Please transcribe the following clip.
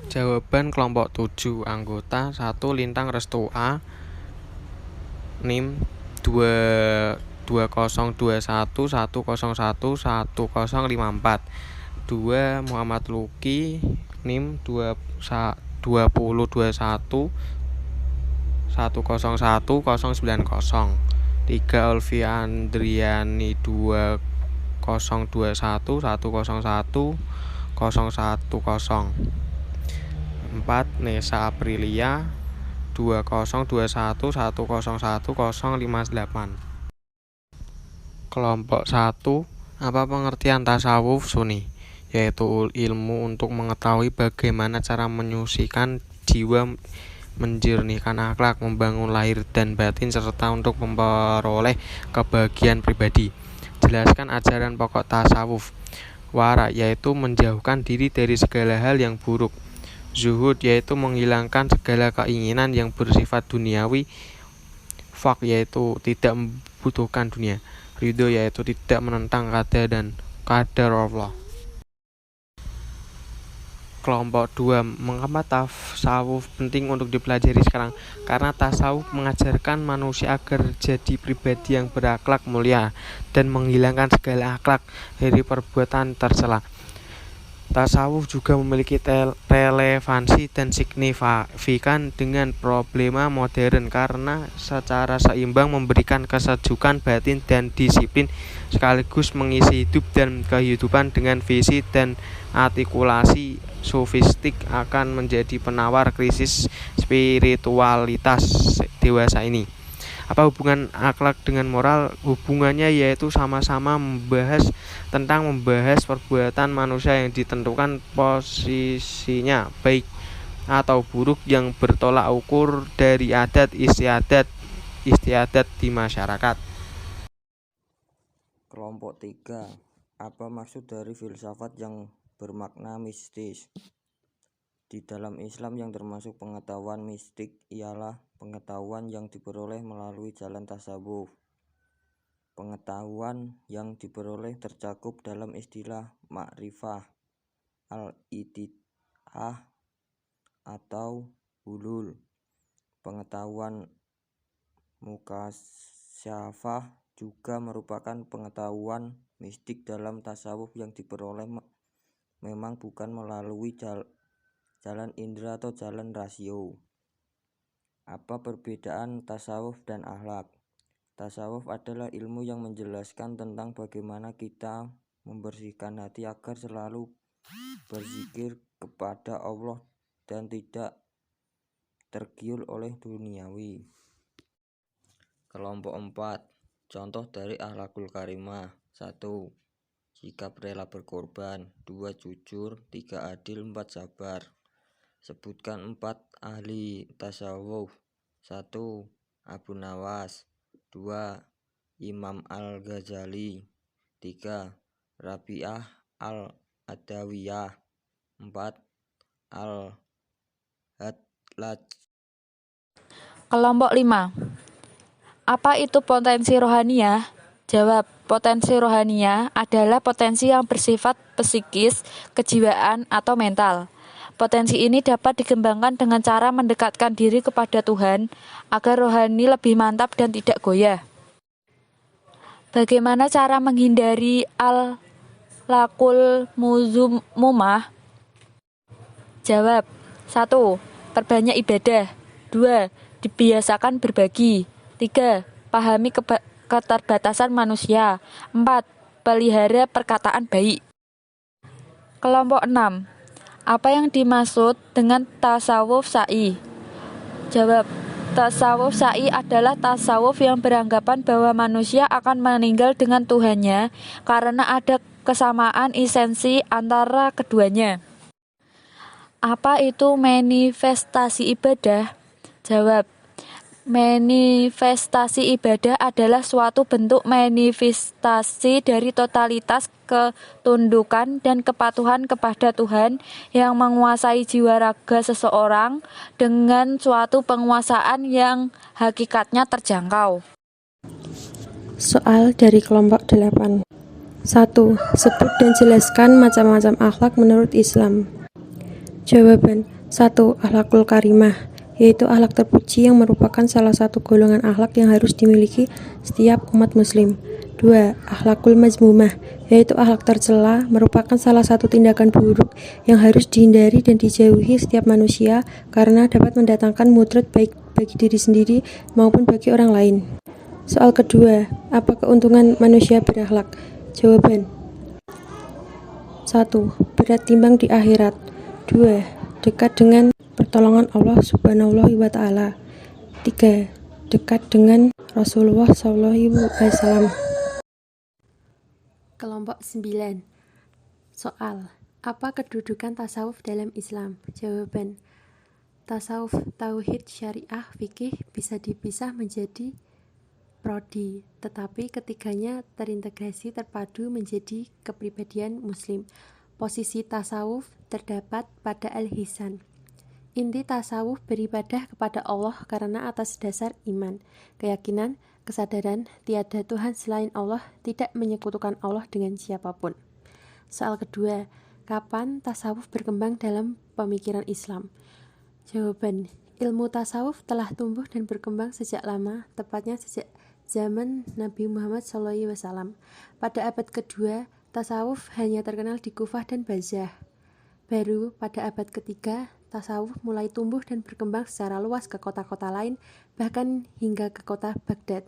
Jawaban kelompok 7 anggota 1 Lintang Restu A NIM 2021101104 2 Muhammad Luki NIM 2021101090 3 Olvi Andriani 2021101010 4 Nesa Aprilia 2021101058. Kelompok 1. Apa pengertian tasawuf sunni? Yaitu ilmu untuk mengetahui bagaimana cara menyucikan jiwa, menjernihkan akhlak, membangun lahir dan batin, serta untuk memperoleh kebahagiaan pribadi. Jelaskan ajaran pokok tasawuf. Wara, yaitu menjauhkan diri dari segala hal yang buruk. Zuhud, yaitu menghilangkan segala keinginan yang bersifat duniawi. Faq, yaitu tidak membutuhkan dunia. Ridho, yaitu tidak menentang qada dan qadar Allah. Kelompok 2. Mengapa tasawuf penting untuk dipelajari sekarang? Karena tasawuf mengajarkan manusia agar jadi pribadi yang berakhlak mulia dan menghilangkan segala akhlak dari perbuatan tercela. Tasawuf juga memiliki relevansi dan signifikan dengan problema modern karena secara seimbang memberikan kesejukan batin dan disiplin, sekaligus mengisi hidup dan kehidupan dengan visi dan artikulasi sofistik akan menjadi penawar krisis spiritualitas dewasa ini. Apa hubungan akhlak dengan moral? Hubungannya yaitu sama-sama membahas perbuatan manusia yang ditentukan posisinya baik atau buruk yang bertolak ukur dari adat istiadat di masyarakat. Kelompok 3. Apa maksud dari filsafat yang bermakna mistis? Di dalam Islam yang termasuk pengetahuan mistik ialah pengetahuan yang diperoleh melalui jalan tasawuf. Pengetahuan yang diperoleh tercakup dalam istilah ma'rifah, al-ittihah atau hulul. Pengetahuan mukasyafah juga merupakan pengetahuan mistik dalam tasawuf yang diperoleh memang bukan melalui jalan indera atau jalan rasio. Apa perbedaan tasawuf dan akhlak? Tasawuf adalah ilmu yang menjelaskan tentang bagaimana kita membersihkan hati agar selalu berzikir kepada Allah dan tidak tergiur oleh duniawi. Kelompok 4. Contoh dari akhlakul karimah. 1. Sikap rela berkorban. 2. Jujur. 3. Adil. 4. Sabar. Sebutkan 4 ahli tasawuf. 1. Abu Nawas. 2. Imam Al-Ghazali. 3. Rabi'ah Al-Adawiyah. 4. Al-Hadlaj. Kelompok 5. Apa itu potensi rohaniah? Jawab, potensi rohaniah adalah potensi yang bersifat psikis, kejiwaan, atau mental. Potensi ini dapat dikembangkan dengan cara mendekatkan diri kepada Tuhan agar rohani lebih mantap dan tidak goyah. Bagaimana cara menghindari al-lakul muzmumah? Jawab, 1. Perbanyak ibadah. 2. Dibiasakan berbagi. 3. Pahami keterbatasan manusia. 4. Pelihara perkataan baik. Kelompok 6. Apa yang dimaksud dengan tasawuf sa'i? Jawab, tasawuf sa'i adalah tasawuf yang beranggapan bahwa manusia akan meninggal dengan Tuhannya karena ada kesamaan esensi antara keduanya. Apa itu manifestasi ibadah? Jawab, manifestasi ibadah adalah suatu bentuk manifestasi dari totalitas ketundukan dan kepatuhan kepada Tuhan yang menguasai jiwa raga seseorang dengan suatu penguasaan yang hakikatnya terjangkau. Soal dari kelompok 8. 1. Sebut dan jelaskan macam-macam akhlak menurut Islam. Jawaban. 1. Akhlakul karimah, yaitu akhlak terpuji yang merupakan salah satu golongan akhlak yang harus dimiliki setiap umat muslim. 2. Akhlakul mazmumah, yaitu akhlak tercela, merupakan salah satu tindakan buruk yang harus dihindari dan dijauhi setiap manusia karena dapat mendatangkan mudarat baik bagi diri sendiri maupun bagi orang lain. Soal kedua, apa keuntungan manusia berakhlak? Jawaban: 1. Berat timbang di akhirat. 2. Dekat dengan pertolongan Allah Subhanahu wa Ta'ala. 3. Dekat dengan Rasulullah SAW. Kelompok 9. Soal: apa kedudukan tasawuf dalam Islam? Jawaban: tasawuf, tauhid, syariah, fikih bisa dipisah menjadi prodi, tetapi ketiganya terintegrasi terpadu menjadi kepribadian muslim. Posisi tasawuf terdapat pada al-hisan. Inti tasawuf beribadah kepada Allah karena atas dasar iman, keyakinan, kesadaran tiada Tuhan selain Allah, tidak menyekutukan Allah dengan siapapun. Soal kedua, kapan tasawuf berkembang dalam pemikiran Islam? Jawaban: ilmu tasawuf telah tumbuh dan berkembang sejak lama, tepatnya sejak zaman Nabi Muhammad SAW. Pada abad kedua, tasawuf hanya terkenal di Kufah dan Bazah. Baru pada abad ketiga, tasawuf mulai tumbuh dan berkembang secara luas ke kota-kota lain, bahkan hingga ke kota Baghdad.